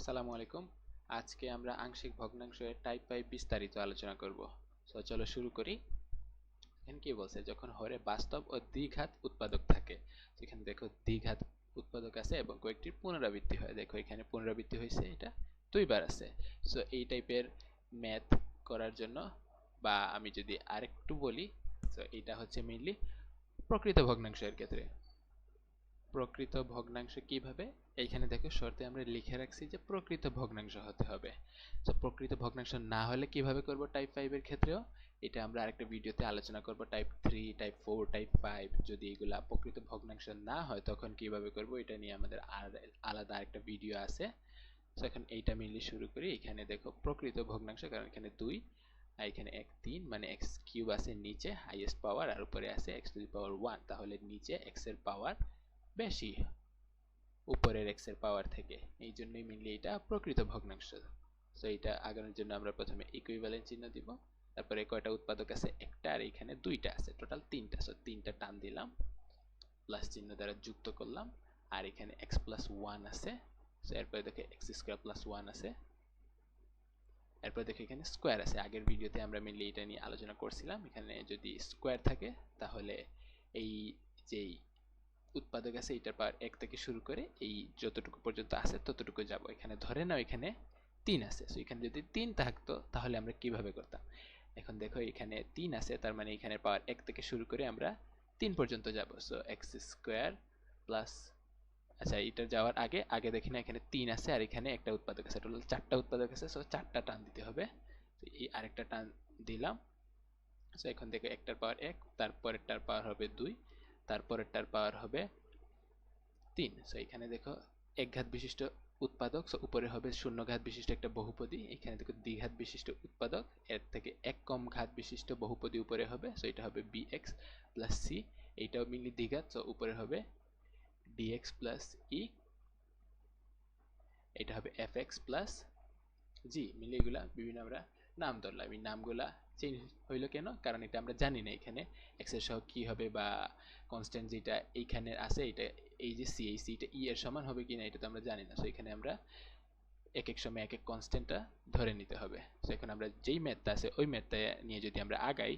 আসসালামু আলাইকুম। আজকে আমরা আংশিক ভগ্নাংশের টাইপ 5 বিস্তারিত আলোচনা করব। চলো শুরু করি। এখানে কি বলছে, যখন হরে বাস্তব ও দ্বিঘাত উৎপাদক থাকে। এখানে দেখো দ্বিঘাত উৎপাদক আছে এবং কয়েকটি পুনরাবৃত্তি হয়। দেখো এখানে পুনরাবৃত্তি হয়েছে, এটা দুইবার আছে। সো এই টাইপের ম্যাথ করার জন্য, বা আমি যদি আরেকটু বলি, তো এটা হচ্ছে মেইনলি প্রকৃত ভগ্নাংশের ক্ষেত্রে। প্রকৃত ভগ্নাংশ কিভাবে, এইখানে দেখো শর্তে আমরা লিখে রাখছি যে প্রকৃত ভগ্নাংশ হতে হবে। তো প্রকৃত ভগ্নাংশ না হলে কিভাবে করব টাইপ 5 এর ক্ষেত্রেও, এটা আমরা আরেকটা ভিডিওতে আলোচনা করব। টাইপ 3, টাইপ 4, টাইপ 5 যদি এগুলা প্রকৃত ভগ্নাংশ না হয় তখন কিভাবে করব, এটা নিয়ে আমাদের আলাদা আরেকটা ভিডিও আছে। তো এখন এইটা মেইনলি শুরু করি। এখানে দেখো প্রকৃত ভগ্নাংশ, কারণ এখানে 2 আর এখানে 1 3, মানে x কিউব আছে নিচে হাইয়েস্ট পাওয়ার, আর উপরে আছে x টু দি পাওয়ার 1, তাহলে নিচে x এর পাওয়ার বেশি উপরের x এর পাওয়ার থেকে, এই জন্যই মেইনলি এটা প্রকৃত ভগ্নাংশ। সো এটা আগানোর জন্য আমরা প্রথমে ইকুইভ্যালেন্ট চিহ্ন দিব, তারপরে কয়টা উৎপাদক আছে, একটা, আর এখানে দুইটা আছে, টোটাল তিনটা। সো তিনটা টান দিলাম, প্লাস চিহ্ন দ্বারা যুক্ত করলাম, আর এখানে x প্লাস 1 আছে। সো এরপরে দেখো x স্কয়ার প্লাস 1 আছে, এরপর দেখো এখানে স্কয়ার আছে। আগের ভিডিওতে আমরা মেইনলি এটা নিয়ে আলোচনা করছিলাম। এখানে যদি স্কয়ার থাকে তাহলে এই যেই উৎপাদক আছে এটার পাওয়ার 1 থেকে শুরু করে এই যতটুকু পর্যন্ত আছে ততটুকু যাব। এখানে ধরে নাও এখানে 3 আছে, সো এখানে যদি 3 থাকতো তাহলে আমরা কিভাবে করতাম। এখন দেখো এখানে 3 আছে, তার মানে এখানে পাওয়ার 1 থেকে শুরু করে আমরা 3 পর্যন্ত যাব। সো এক্স স্কোয়ার প্লাস, আচ্ছা এটা যাওয়ার আগে আগে দেখি না, এখানে 3 আছে আর এখানে একটা উৎপাদক আছে, টোটাল 4টা উৎপাদক আছে। সো 4টা টান দিতে হবে। তো এই আরেকটা টান দিলাম। সো এখন দেখো একটার পাওয়ার 1, তারপরেরটার পাওয়ার হবে 2, তারপরেরটার পাওয়ার হবে 3। সো এখানে দেখো এক ঘাত বিশিষ্ট উৎপাদক, সো উপরে হবে শূন্য ঘাত বিশিষ্ট একটা বহুপদী। এখানে দেখো দ্বিঘাত বিশিষ্ট উৎপাদক, এর থেকে এক কম ঘাত বিশিষ্ট বহুপদী উপরে হবে। সো এটা হবে bx প্লাস c, এইটাও মিলি দ্বিঘাত, সো উপরে হবে dx প্লাস e, এটা হবে fx প্লাস g। মিলে এগুলা বিভিন্ন আমরা নাম ধরলাম। এই নামগুলা চেঞ্জ হইলো কেন, কারণ এটা আমরা জানি না এখানে x এর সহগ কি হবে, বা কনস্ট্যান্ট যেটা এইখানে আছে এটা, এই যে c, এই c টা e এর সমান হবে কিনা এটা তো আমরা জানি না। সো এখানে আমরা এক এক সময় এক এক কনস্ট্যান্টটা ধরে নিতে হবে। সো এখন আমরা যেই ম্যাথটা আছে ওই ম্যাথটা নিয়ে যদি আমরা আগাই,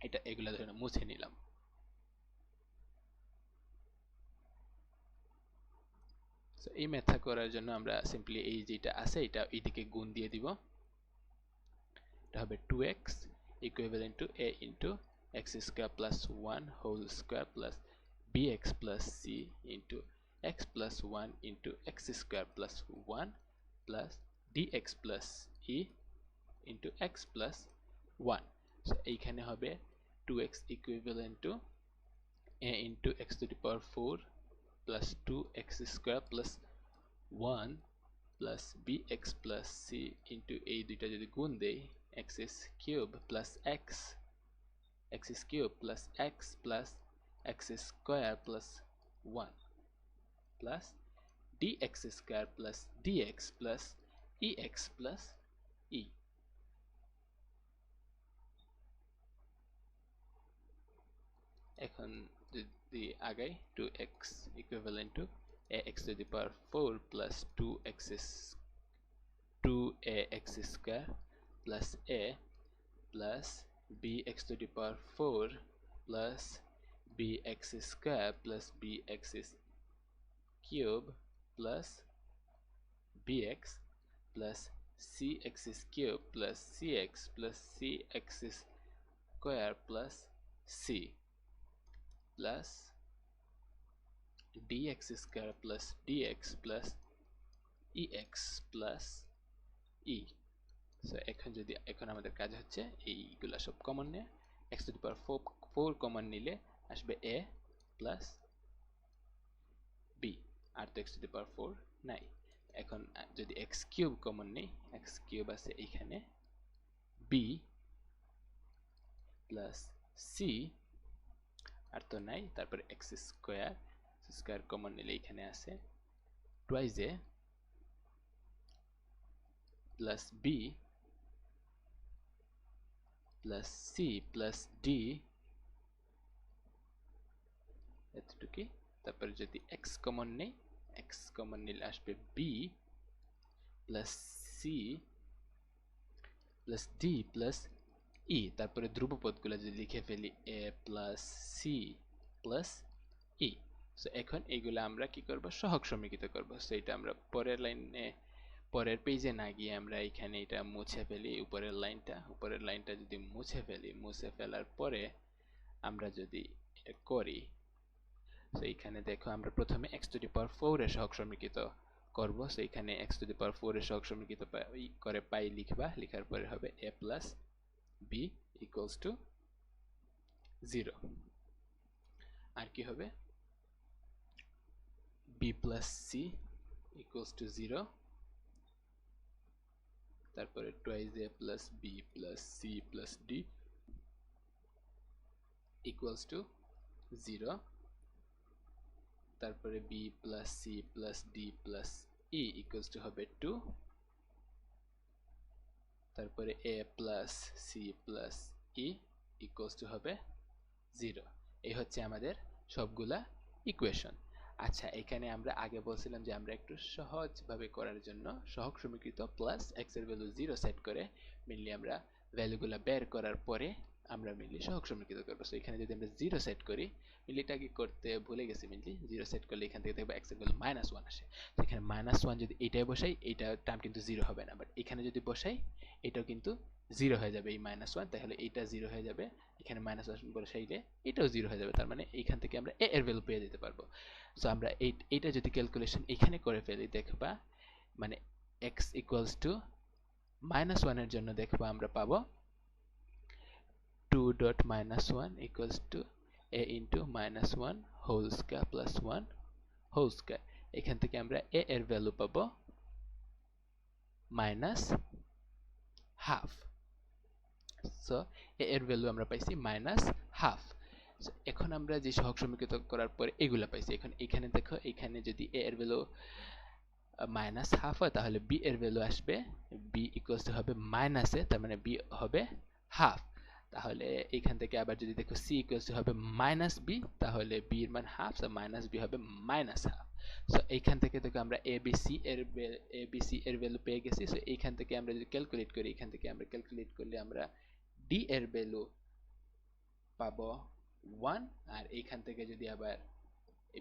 এটা এগুলা ধরে মুছে নিলাম। সো এই ম্যাথটা করার জন্য আমরা সিম্পলি এই যেটা আছে এটা এইদিকে গুণ দিয়ে দিব। এটা হবে 2x equivalent to a into x square plus 1 whole square plus bx plus c into x plus 1 into x square plus 1 plus dx plus e into x plus 1। so এইখানে হবে 2x equivalent to a into x to the power 4 plus 2x square plus 1 plus bx plus c into এই দুইটা যদি গুণ দেই, x cube plus x cube plus x plus x square plus 1 plus dx square plus dx plus ex plus e। এখন যদি আগাই, 2x equivalent to ax to the power 4 plus 2ax square plus a plus bx to the power 4 plus bx square plus bx cube plus bx plus cx cube plus cx plus cx square plus c plus dx square plus dx plus ex plus e। So এখন আমাদের কাজ হচ্ছে এইগুলা সব common নিয়ে, x to the power 4 common নিলে আসবে a plus b, আর তো x টু দি পাওয়ার 4 নাই। এখন যদি x কিউব কমন নেই, x কিউব আছে এইখানে, b প্লাস c, আর তো নাই, তারপরে x স্কয়ার কমন নিলে এইখানে আছে twice a plus b plus c plus d, এতটুকুই। তারপরে যদি x কমন নেই, x কমন নিলে আসবে b plus C plus D plus E, তারপরে ধ্রুবপদগুলো যদি লিখে ফেলি A plus C plus E. So এখন এইগুলো আমরা কি করব, সহগ সমীকৃত করব। সো এটা আমরা পরের লাইনে, পরের পেজে না গিয়ে আমরা এখানে এটা মুছে ফেলি। উপরের লাইনটা যদি মুছে ফেলি, মুছে ফেলার পরে আমরা যদি এটা করি, সো এখানে দেখো আমরা প্রথমে x টু দি পাওয়ার 4 এর সহগ সমীকৃত করব। সো এখানে x টু দি পাওয়ার 4 এর সহগ সমীকৃত করে পাই লিখবা, লিখার পরে হবে a plus b equals to 0। আর কি হবে, b plus c equals to 0, তারপরে twice a plus b plus c plus d equals to 0, তারপরে b plus c plus d plus e equals to হবে 2, তারপরে a plus c plus e equals to হবে 0। এই হচ্ছে আমাদের সবগুলা equation. আচ্ছা, এখানে আমরা আগে বলছিলাম যে আমরা একটু সহজভাবে করার জন্য সহগ সমীকৃত প্লাস x এর ভ্যালু 0 সেট করে মেইনলি আমরা ভ্যালুগুলা বের করার পরে আমরা মেইনলি সহগ সমীকৃত করব। সো এখানে যদি আমরা 0 সেট করি, মেইনলি এটা কি করতে ভুলে গেছি, মেইনলি 0 সেট করলে এখান থেকে দেখব x এর ভ্যালু -1 আসে। তো এখানে -1 যদি এটাই বসাই, এইটা টার্ম কিন্তু 0 হবে না, বাট এখানে যদি বসাই এটাও কিন্তু 0 হয়ে যাবে। এই -1 তাহলে এইটা 0 হয়ে যাবে, এখানে -1 বসাইলে এটাও 0 হয়ে যাবে। তার মানে এইখান থেকে আমরা a এর ভ্যালু পেয়ে যেতে পারবো। সো আমরা এইটা যদি ক্যালকুলেশন এখানে করে ফেলি, দেখবা মানে x ইকুয়ালস টু -1 এর জন্য দেখবা আমরা পাবো 2.-1 equals to a into -1 whole square plus 1 whole square। এখান থেকে আমরা a এর ভ্যালু পাবো -half। সো a এর ভ্যালু আমরা পাইছি -half। সো এখন আমরা যে সহগ সমীকৃত করার পরে এগুলা পাইছি, এখন এখানে দেখো, এখানে যদি a এর ভ্যালু -half হয় তাহলে b এর ভ্যালু আসবে, b ইকুয়ালস টু হবে মাইনাসে, তার মানে b হবে হাফ। তাহলে এখান থেকে আবার যদি দেখো c ইকুয়ালস টু হবে -b, তাহলে b এর মান হাফ, সো -b হবে -half। সো এইখান থেকে দেখো আমরা abc এর ভ্যালু পেয়ে গেছি। সো এইখান থেকে আমরা যদি ক্যালকুলেট করি, এখান থেকে আমরা ক্যালকুলেট করলে আমরা d এর ভ্যালু পাবো 1, আর এইখান থেকে যদি আবার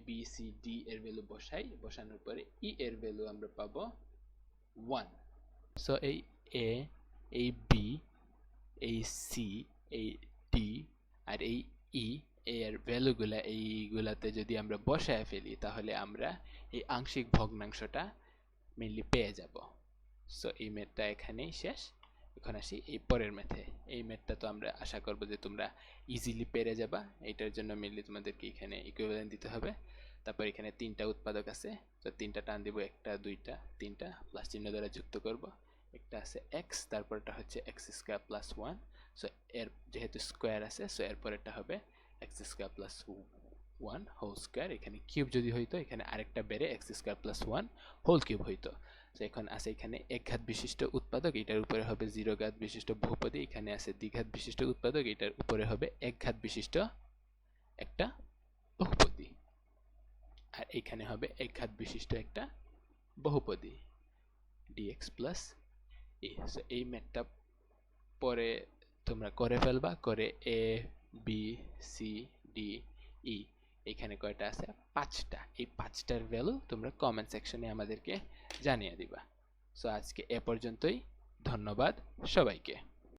বি সি ডি এর ভ্যালু বসাই, বসানোর পরে ই এর ভ্যালু আমরা পাবো 1। সো এই এ, এই বি, এই সি, এই ডি আর এই ই এর ভ্যালুগুলা এইগুলাতে যদি আমরা বসায় ফেলি, তাহলে আমরা এই আংশিক ভগ্নাংশটা মেইনলি পেয়ে যাব। সো এই ম্যাথটা এখানেই শেষ। এখন আসি এই পরের ম্যাথে। এই ম্যাথটা তো আমরা আশা করব যে তোমরা ইজিলি পেরে যাবা। এটার জন্য মেইনলি তোমাদেরকে এখানে ইকুইভ্যালেন্ট দিতে হবে। তারপর এখানে 3টা উৎপাদক আছে, তো 3টা টান দিব, 1টা 2টা 3টা প্লাস চিহ্ন দ্বারা যুক্ত করব। একটা আছে x, তারপরটা হচ্ছে x স্কয়ার প্লাস 1। সো এর যেহেতু স্কয়ার আছে, সো এরপরেরটা হবে x square plus 1 whole square. এখানে কিউব যদি হইতো, এখানে আরেকটা বেড়ে x square plus 1 whole cube হইতো। তো এখন আছে এখানে এক ঘাত বিশিষ্ট উৎপাদক, এটার উপরে হবে 0 ঘাত বিশিষ্ট বহুপদী। এখানে আছে দ্বিঘাত বিশিষ্ট উৎপাদক, এটার উপরে হবে এক ঘাত বিশিষ্ট একটা বহুপদী। আর এখানে হবে এক ঘাত বিশিষ্ট একটা বহুপদী dx প্লাস a। সো এই ম্যাথটা পরে তোমরা করে ফেলবা, করে a b c d e এখানে কয়টা আছে, 5টা। এই 5টার ভ্যালু তোমরা কমেন্ট সেকশনে আমাদেরকে জানিয়ে দিবা। সো আজকে এ পর্যন্তই, ধন্যবাদ সবাইকে।